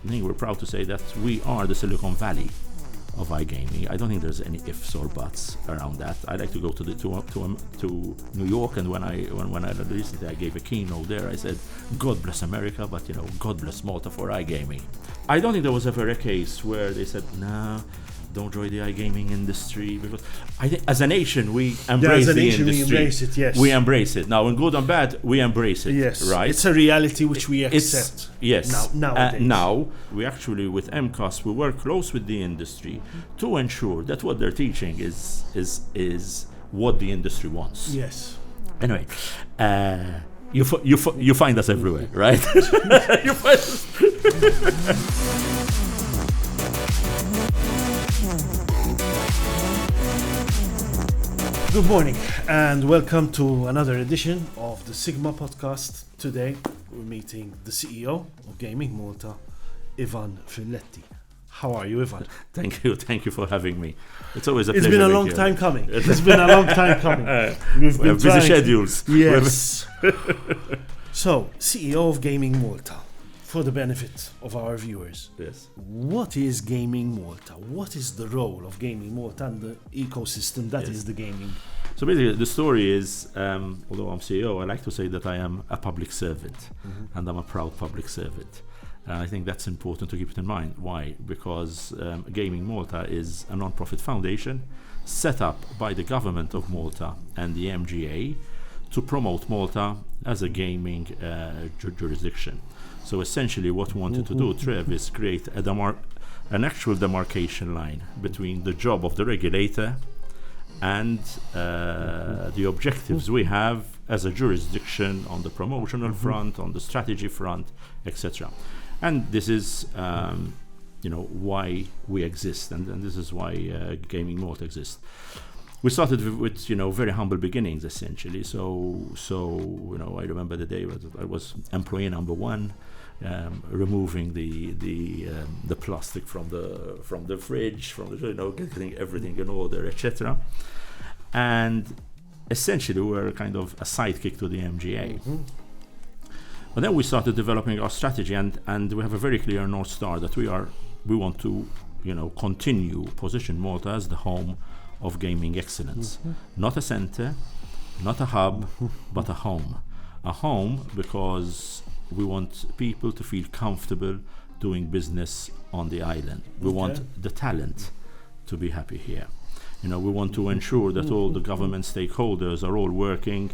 think we're proud to say that we are the Silicon Valley of iGaming. I don't think there's any ifs or buts around that. I like to go to New York, and when I recently I gave a keynote there, I said, God bless America, but God bless Malta for iGaming. I don't think there was ever a case where they said, nah, don't join the iGaming industry, because I think as a nation we embrace the industry. We embrace it, yes. We embrace it. Now, in good and bad, we embrace it. Yes, right. It's a reality which we accept. Yes. Nowadays. Now we actually with MCAS we work close with the industry to ensure that what they're teaching is what the industry wants. Yes. Anyway, you find us everywhere, right? You find us. Good morning and welcome to another edition of the SiGMA podcast. Today we're meeting the CEO of GamingMalta, Ivan Filletti. How are you, Ivan? Thank you for having me. It's always a pleasure. It's been a long time coming. It's been a long time coming. We've been busy schedules. Yes. So, CEO of GamingMalta, for the benefit of our viewers. Yes. What is GamingMalta? What is the role of GamingMalta and the ecosystem that is the gaming? So basically, the story is, although I'm CEO, I like to say that I am a public servant, and I'm a proud public servant. And I think that's important to keep it in mind. Why? Because GamingMalta is a non-profit foundation set up by the government of Malta and the MGA to promote Malta as a gaming jurisdiction. So essentially what we wanted to do, Trev, is create an actual demarcation line between the job of the regulator and the objectives we have as a jurisdiction on the promotional front, on the strategy front, etc. And this is why we exist, and this is why GamingMalta exists. We started with very humble beginnings, essentially. So I remember the day I was employee number one, removing the plastic from the fridge, getting everything in order, etc. And essentially we were kind of a sidekick to the MGA. But then we started developing our strategy, and we have a very clear North Star that we want to continue position Malta as the home of gaming excellence. Not a center, not a hub, but a home. A home because we want people to feel comfortable doing business on the island. We want the talent to be happy here. We want to ensure that all the government stakeholders are all working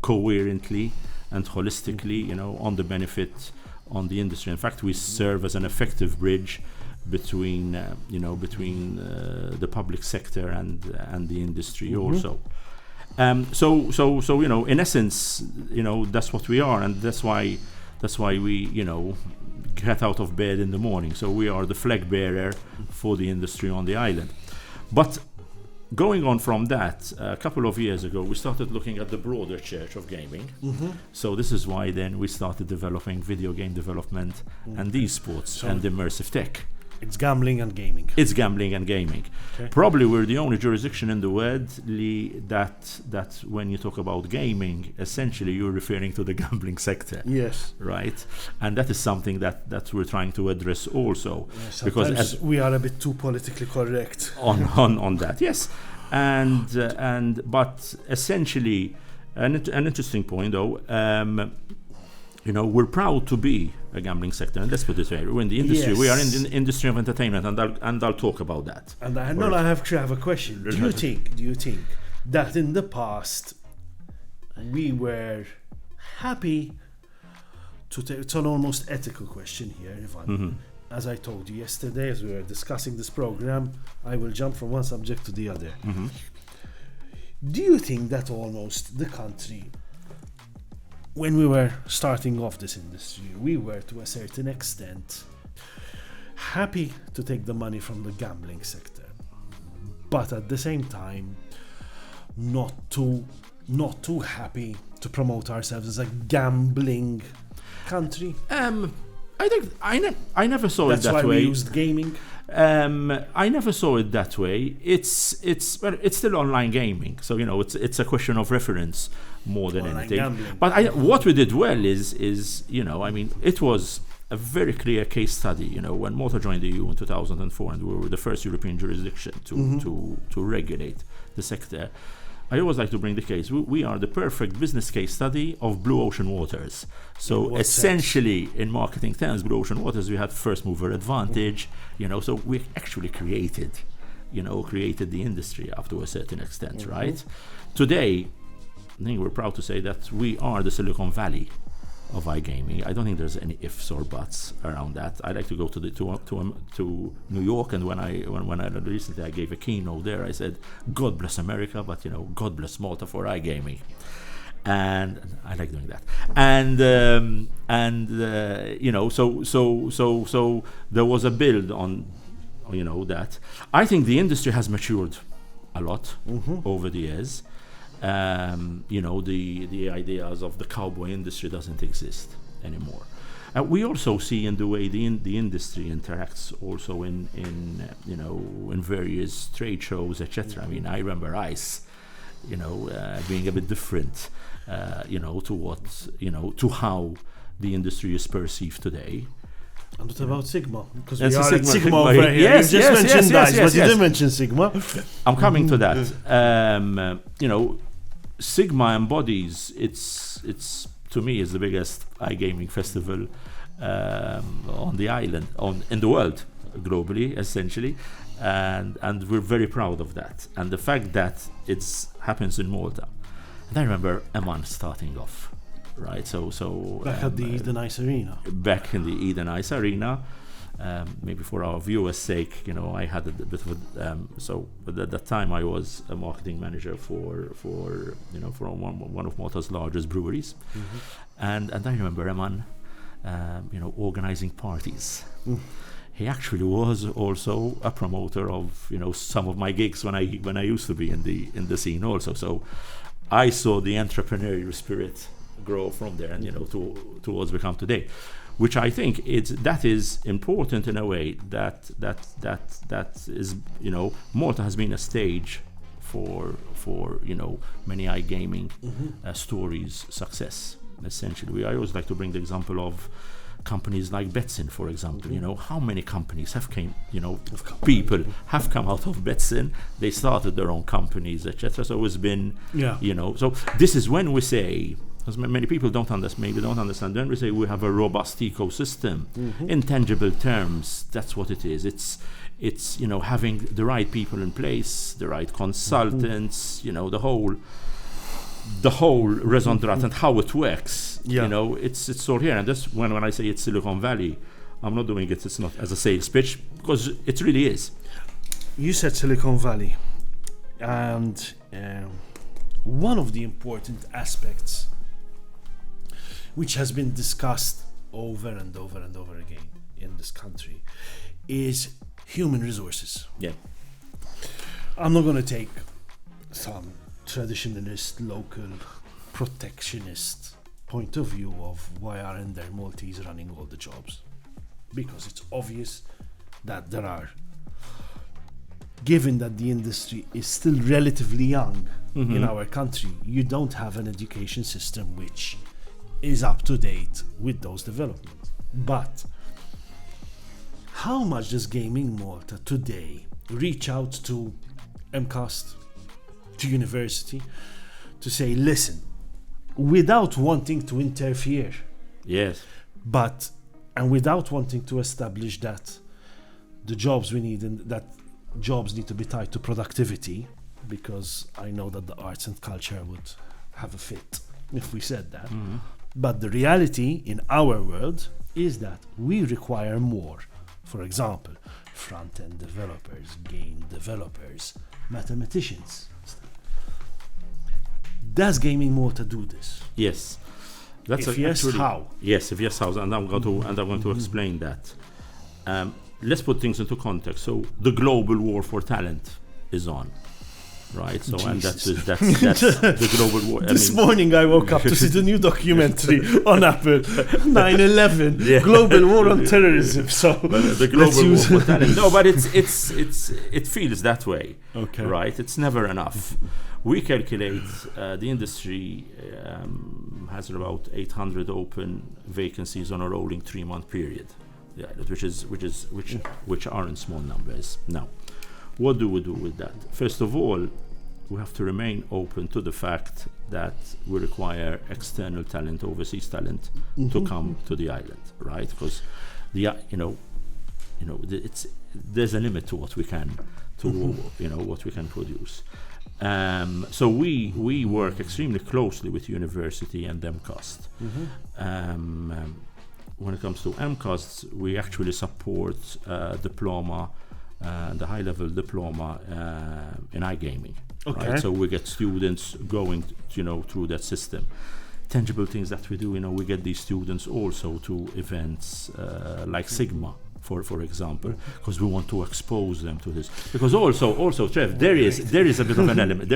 coherently and holistically, on the benefit on the industry. In fact, we serve as an effective bridge between the public sector and the industry also. So in essence, that's what we are, and that's why we get out of bed in the morning. So we are the flag bearer for the industry on the island. But going on from that, a couple of years ago, we started looking at the broader church of gaming. So this is why then we started developing video game development and esports and immersive tech. It's gambling and gaming. It's gambling and gaming. Okay. Probably we're the only jurisdiction in the world that when you talk about gaming, essentially you're referring to the gambling sector. Yes. Right? And that is something that we're trying to address also. Yes, because we are a bit too politically correct. On that, yes. But essentially, an interesting point though, we're proud to be a gambling sector, and let's put it this way: we're in the industry. Yes. We are in the industry of entertainment, and I'll talk about that. And I have a question. Do you think that in the past we were happy to take? It's an almost ethical question here, Ivan. As I told you yesterday, as we were discussing this program, I will jump from one subject to the other. Do you think that almost the country, when we were starting off this industry, we were to a certain extent happy to take the money from the gambling sector, but at the same time not too happy to promote ourselves as a gambling country? I think I never saw That's it that why way. we used gaming. I never saw it that way. It's still online gaming, so it's a question of reference more than Online anything. gambling. But what we did well is it was a very clear case study. When Malta joined the EU in 2004, and we were the first European jurisdiction to regulate the sector. I always like to bring the case. We are the perfect business case study of blue ocean waters. So essentially, in marketing terms, blue ocean waters, we had first mover advantage. So we actually created the industry up to a certain extent, right? Today, I think we're proud to say that we are the Silicon Valley of iGaming. I don't think there's any ifs or buts around that. I like to go to New York, and when I recently I gave a keynote there, I said, "God bless America, but God bless Malta for iGaming," and I like doing that. So there was a build on, that. I think the industry has matured a lot over the years. The ideas of the cowboy industry doesn't exist anymore. We also see in the way the industry interacts also in various trade shows, etc. I mean, I remember ICE, being a bit different, to how the industry is perceived today. And what about SiGMA? Because That's we a are at SiGMA SiGMA over here. Yes, You just yes, mentioned yes, DICE, yes, but you yes. didn't mention SiGMA. I'm coming to that. SiGMA embodies it's to me is the biggest iGaming festival on the island, in the world, globally, essentially, and we're very proud of that. And the fact that it happens in Malta. And I remember Eman starting off, right? So Back at the Eden Ice Arena. Back in the Eden Ice Arena. Maybe for our viewers' sake, I had a bit of but at that time I was a marketing manager for one of Malta's largest breweries, and I remember Eman, organizing parties. He actually was also a promoter of some of my gigs when I used to be in the scene also. So I saw the entrepreneurial spirit grow from there, and towards become today. Which I think that is important in a way that is Malta has been a stage for many iGaming stories success. Essentially, I always like to bring the example of companies like Betsin, for example. How many companies people have come out of Betsin. They started their own companies, etc. So it's been So this is when we say. As many people don't understand. When we say we have a robust ecosystem, in tangible terms, that's what it is. It's having the right people in place, the right consultants, the whole raison d'être and how it works. It's all here. And that's when I say it's Silicon Valley, I'm not doing it. It's not as a sales pitch, because it really is. You said Silicon Valley, and one of the important aspects which has been discussed over and over and over again in this country is human resources. Yeah. I'm not going to take some traditionalist, local, protectionist point of view of why aren't there Maltese running all the jobs, because it's obvious that there are. Given that the industry is still relatively young in our country, you don't have an education system which is up to date with those developments. But how much does Gaming Malta today reach out to MCAST, to university, to say, listen, without wanting to interfere, and without wanting to establish that the jobs we need and that jobs need to be tied to productivity, because I know that the arts and culture would have a fit if we said that. But the reality in our world is that we require more. For example, front-end developers, game developers, mathematicians. Does Gaming Malta do this? Yes. If yes, how? Yes, if yes, how? And I'm going to explain that. Let's put things into context. So the global war for talent is on. right? So and that's Jesus. that's the global war. This morning I woke up to see the new documentary on Apple, 9/11, Yeah. global war on terrorism. So the global war for talent. No, but it feels that way, okay. right? It's never enough. We calculate the industry has about 800 open vacancies on a rolling 3-month period, which aren't small numbers. Now, what do we do with that? First of all, we have to remain open to the fact that we require external talent, overseas talent, to come to the island, right? Because there's a limit to what we can what we can produce. So we work extremely closely with university and MCAST. When it comes to MCAST, we actually support diploma, the high-level diploma in iGaming. Okay. Right? So we get students going, through that system. Tangible things that we do, we get these students also to events like SiGMA, for example, because we want to expose them to this. Because also, Trev, there is a bit of an element.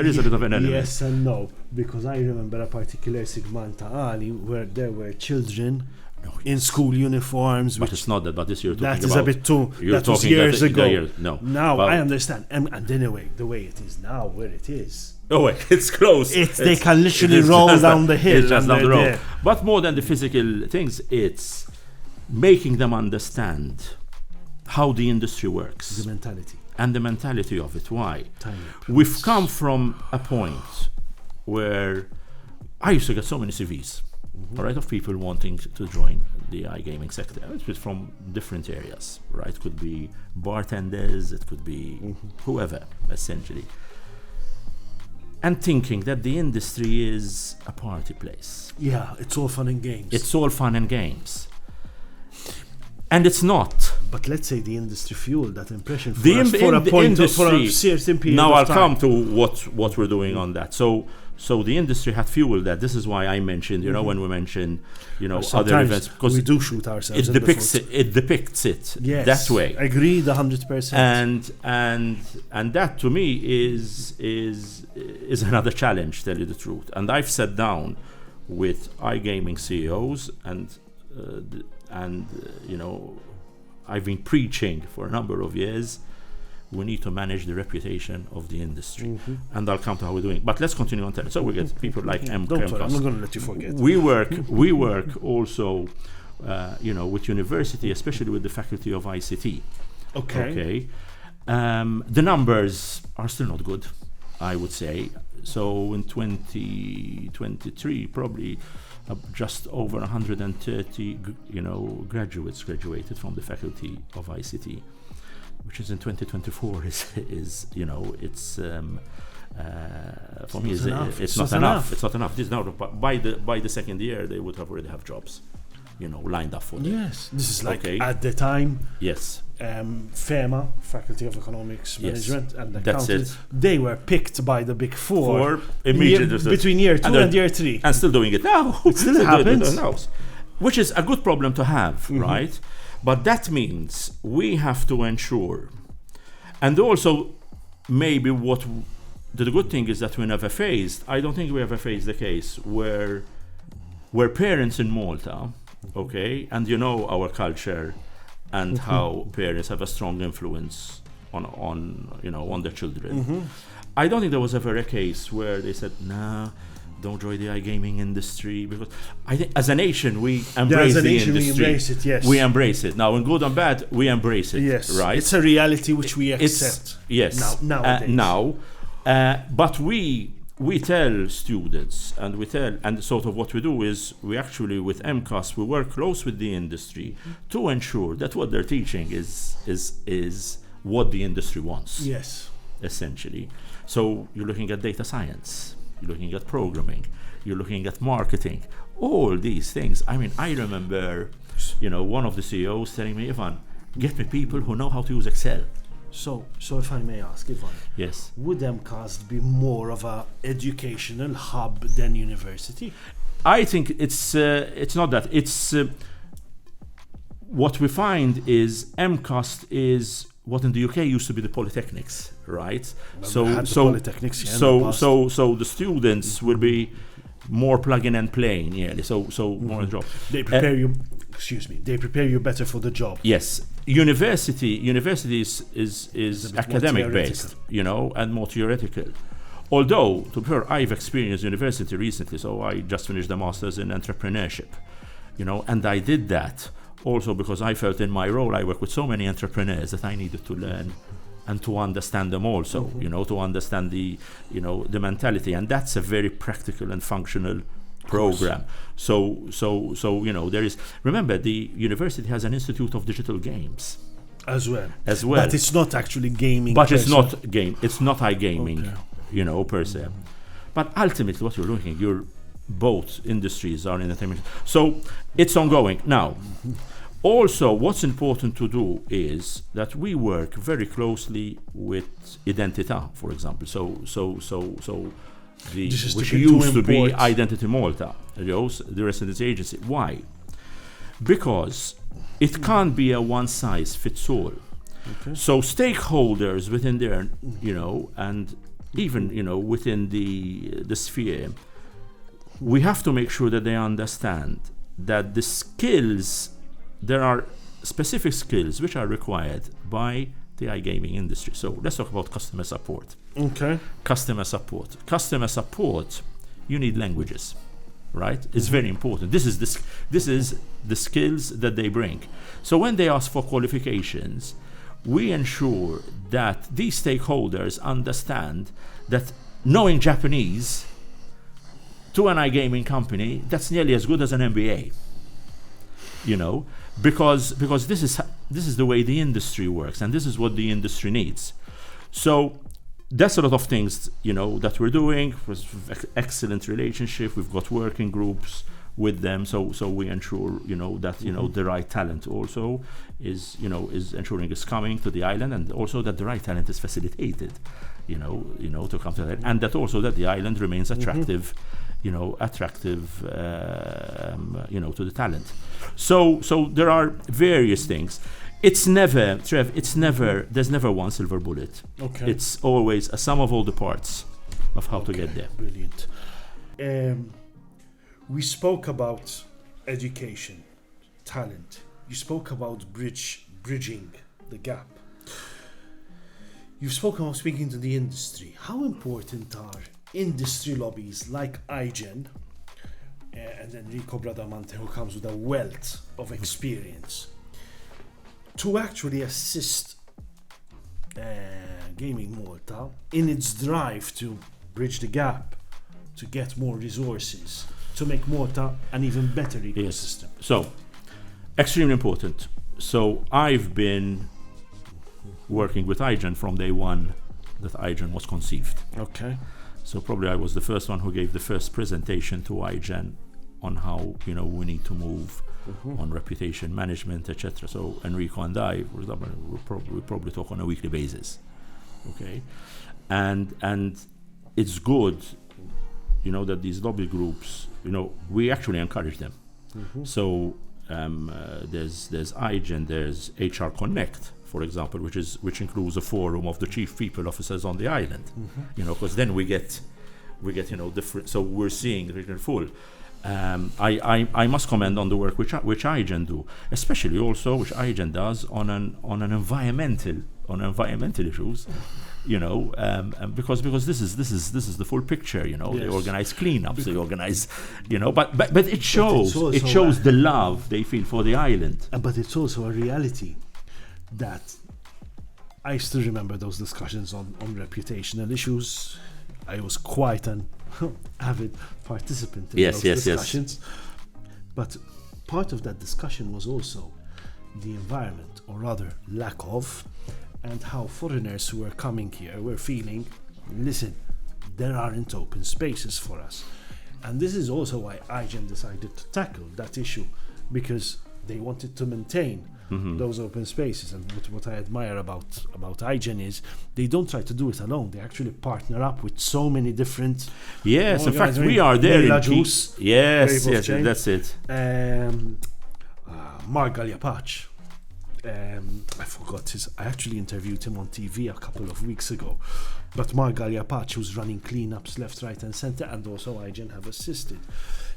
Yes and no, because I remember a particular SiGMA in Taali where there were children in school uniforms. But it's not that. But this you're talking about. That is a bit too. That was years ago. Now I understand. And anyway, the way it is now, where it is. Oh wait, it's close. They can literally roll down the hill. It's just down the road. There. But more than the physical things, it's making them understand how the industry works. The mentality. And the mentality of it. Why? Tiny We've come from a point where I used to get so many CVs, all right, of people wanting to join the iGaming sector. It's from different areas, right? It could be bartenders, it could be whoever, essentially. And thinking that the industry is a party place. Yeah, it's all fun and games. It's all fun and games. And it's not. But let's say the industry fueled that impression for For a certain period now of I'll time. come to what we're doing on that. So the industry had fueled that. This is why I mentioned, when we mentioned, other events, because we do shoot ourselves. it depicts it yes, that way. Agreed, 100%. And that to me is another challenge, tell you the truth. And I've sat down with iGaming CEOs and I've been preaching for a number of years. We need to manage the reputation of the industry, and I'll come to how we're doing. But let's continue on. So we get people like Don't worry, I'm not going to let you forget. We work also, with university, especially with the faculty of ICT. Okay. The numbers are still not good, I would say. So in 2023, probably just over 130, graduates graduated from the faculty of ICT, which is in 2024 is it's for me it's not enough. It's not enough. This now by the second year they would already have jobs, lined up for them. Yes, this is like at the time. Yes. FEMA, Faculty of Economics Management, and That's Accounting, they were picked by the Big Four immediately between year 2 and year 3, and still doing it now. It still happens, which is a good problem to have, right? But that means we have to ensure, and also maybe what the good thing is that we never faced. I don't think we ever faced the case where parents in Malta, okay, and our culture. And how parents have a strong influence on their children. I don't think there was ever a case where they said, "Nah, don't join the iGaming industry," because I think as a nation we embrace the industry. We embrace it. Yes, we embrace it. Now, in good and bad, we embrace it. Yes, right. It's a reality which we accept. Yes, nowadays. But we tell students, and sort of what we do is we actually with MCAS we work close with the industry to ensure that what they're teaching is what the industry wants. Yes, essentially. So you're looking at data science, you're looking at programming, you're looking at marketing, all these things. I mean, I remember, one of the CEOs telling me, "Ivan, get me people who know how to use Excel." So if I may ask, Ivan, yes, would MCAST be more of a educational hub than university? I think it's not that. It's what we find is MCAST is what in the UK used to be the polytechnics, right? Polytechnics, So the students will be more plug-in and playing, more job. They prepare you. Excuse me. They prepare you better for the job. Yes, university is academic based, and more theoretical. Although, to be fair, I've experienced university recently, so I just finished a master's in entrepreneurship, and I did that also because I felt in my role I work with so many entrepreneurs that I needed to learn and to understand them also, to understand the mentality, and that's a very practical and functional program. So there is. Remember, the university has an Institute of Digital Games as well. But it's not actually gaming. But it's not game. It's not iGaming, per se. But ultimately, what you're looking, both industries are in entertainment. So it's ongoing now. Also, what's important to do is that we work very closely with Identità, for example. Which used to be Identity Malta, the residence agency. Why? Because it can't be a one-size-fits-all. Okay. So stakeholders within there, and even within the sphere, we have to make sure that they understand that the skills. There are specific skills which are required by the iGaming industry. So let's talk about customer support. Okay. Customer support, you need languages, right? It's very important. This is the skills that they bring. So when they ask for qualifications, we ensure that these stakeholders understand that knowing Japanese to an iGaming company, that's nearly as good as an MBA. Because this is the way the industry works, and this is what the industry needs. So that's a lot of things that we're doing. With excellent relationship, we've got working groups with them. So we ensure that the right talent also is ensuring is coming to the island, and also that the right talent is facilitated to come to that, and that also that the island remains attractive. To the talent. So there are various things. It's never, Trev, there's never one silver bullet. Okay. It's always a sum of all the parts of how to get there. Brilliant. We spoke about education, talent. You spoke about bridging the gap. You've spoken about speaking to the industry. How important are industry lobbies like IGen and Enrico Bradamante, who comes with a wealth of experience, to actually assist Gaming Malta in its drive to bridge the gap, to get more resources, to make Malta an even better ecosystem? Yes. So, extremely important. So I've been working with IGen from day one that IGen was conceived. Okay. So probably I was the first one who gave the first presentation to IGen on how we need to move on reputation management, etc. So Enrico and I, for example, we probably talk on a weekly basis. Okay, and it's good, that these lobby groups, we actually encourage them. So there's IGen, there's HR Connect, for example, which includes a forum of the chief people officers on the island. Because then we get different. So we're seeing the full. I must comment on the work which IGen do, especially also which IGen does on environmental issues. Because this is the full picture. Yes. They organize cleanups, they organize, but it shows the love they feel for the island. But it's also a reality that I still remember those discussions on reputational issues. I was quite an avid participant in those discussions. But part of that discussion was also the environment, or rather lack of, and how foreigners who were coming here were feeling, listen, there aren't open spaces for us. And this is also why IGen decided to tackle that issue, because they wanted to maintain those open spaces. And what I admire about IGen is they don't try to do it alone. They actually partner up with so many different. Yes, in fact, we are there in Juice. Yes, that's it. Mark Gagliapach, I forgot his. I actually interviewed him on TV a couple of weeks ago. But Mark Gagliapacci was running cleanups left, right, and centre, and also IGen have assisted.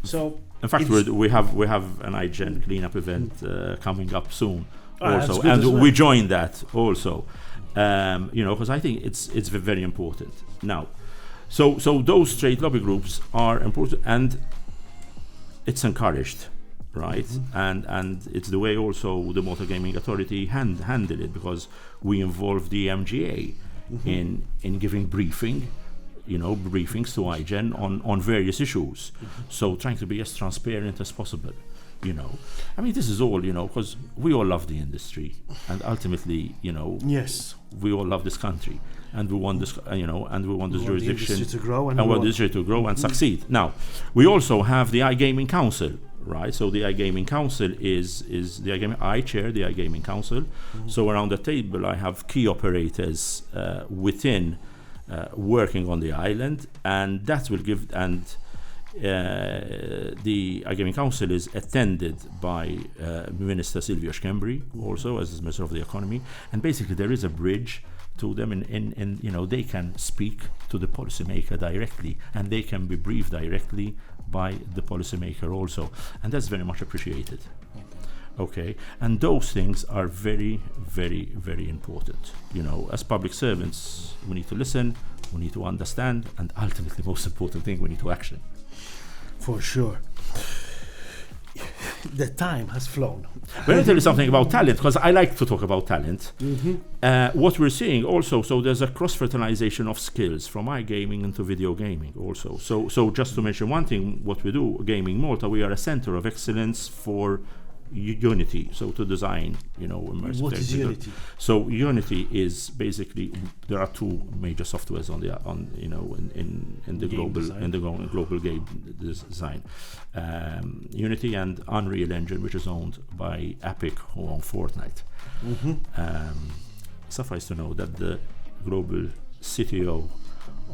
So in fact, we have an IGen cleanup event coming up soon, also, and we joined that also. Because I think it's very important now. So those trade lobby groups are important, and it's encouraged, right? And it's the way also the Motor Gaming Authority handled it, because we involved the MGA in giving briefings to IGen on various issues. So trying to be as transparent as possible. I mean, this is all, because we all love the industry, and ultimately, yes, we all love this country, and we want this, and we want this jurisdiction to grow, and we want this industry to grow and succeed. Now, we also have the IGaming Council, right? So the IGaming Council is the IGaming. I chair the IGaming Council. So around the table, I have key operators within working on the island, and that will give the IGaming Council is attended by Minister Silvio Schembri, also as Minister of the Economy, and basically there is a bridge to them, and they can speak to the policymaker directly, and they can be briefed directly by the policymaker also, and that's very much appreciated. Okay, and those things are very, very, very important. As public servants, we need to listen, we need to understand, and ultimately, most important thing, we need to action. For sure. The time has flown. Let me tell you something about talent, because I like to talk about talent. What we're seeing also, so there's a cross-fertilization of skills from iGaming into video gaming also. So just to mention one thing, what we do, Gaming Malta, we are a center of excellence for Unity, so to design, immersive. What is Unity? So Unity is basically, there are two major softwares in the global game design. Unity and Unreal Engine, which is owned by Epic, who own Fortnite. Suffice to know that the global CTO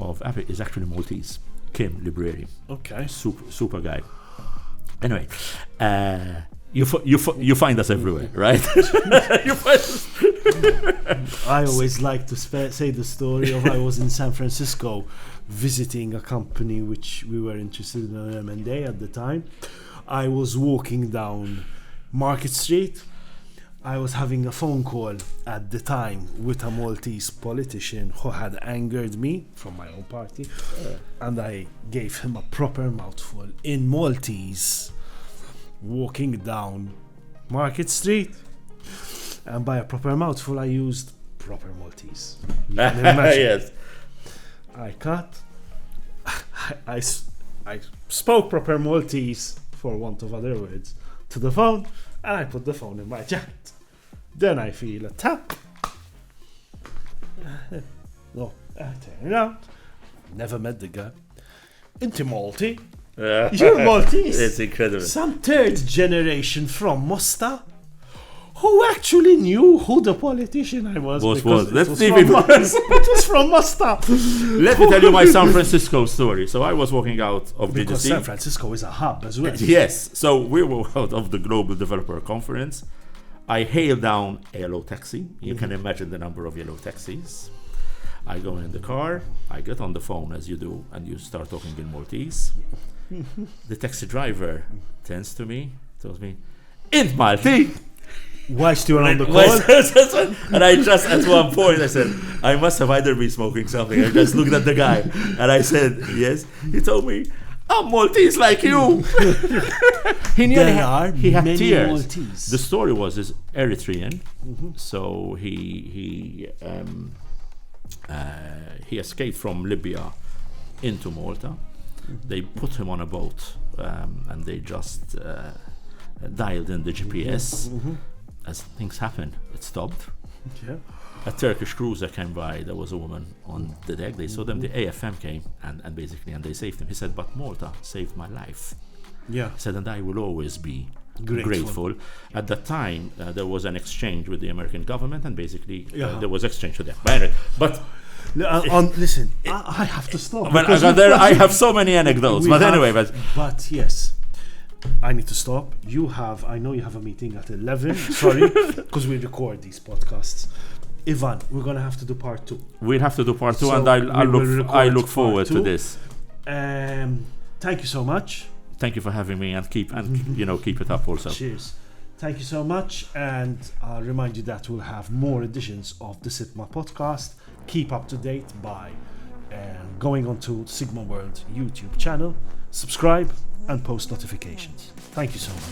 of Epic is actually Maltese, Kim Libreri. Okay. Super guy. Anyway, you find us everywhere, right? I always like to say the story of I was in San Francisco visiting a company which we were interested in M&A at the time. I was walking down Market Street. I was having a phone call at the time with a Maltese politician who had angered me from my own party, and I gave him a proper mouthful in Maltese. Walking down Market Street, and by a proper mouthful I used proper Maltese. Yes. I cut. I spoke proper Maltese, for want of other words, to the phone, and I put the phone in my jacket. Then I feel a tap. No, I turn around. Never met the guy. Into Maltese. You're Maltese. It's incredible. Some third generation from Mosta, who actually knew who the politician I was. It was from Mosta. Let me tell you my San Francisco story. So I was walking out of because GDC. San Francisco is a hub as well. Yes. So we were out of the Global Developer Conference. I hailed down a yellow taxi. You can imagine the number of yellow taxis. I go in the car, I get on the phone as you do, and you start talking in Maltese. The taxi driver turns to me, tells me, "In Maltese." Whilst you were on the call? And I just, at one point, I said, I must have either been smoking something. I just looked at the guy, and I said, yes. He told me, "I'm Maltese like you." He had tears. Maltese. The story was is Eritrean, so he escaped from Libya into Malta. They put him on a boat, and they just dialed in the GPS. As things happen, it stopped. Yeah. A Turkish cruiser came by. There was a woman on the deck. They saw them. The AFM came and basically they saved him. He said, "But Malta saved my life." Yeah. He said, "And I will always be grateful." At that time, there was an exchange with the American government, and basically there was exchange with them. But listen, I have to stop. I have so many anecdotes. But yes. I need to stop. I know you have a meeting at 11. Sorry, because we record these podcasts. Ivan, we're gonna have to do part 2. We'll have to do part 2, So and I look forward to this. Thank you so much. Thank you for having me, and keep it up also. Cheers. Thank you so much, and I'll remind you that we'll have more editions of the SiGMA podcast. Keep up to date by going onto SiGMA World YouTube channel, subscribe, and post notifications. Thank you so much.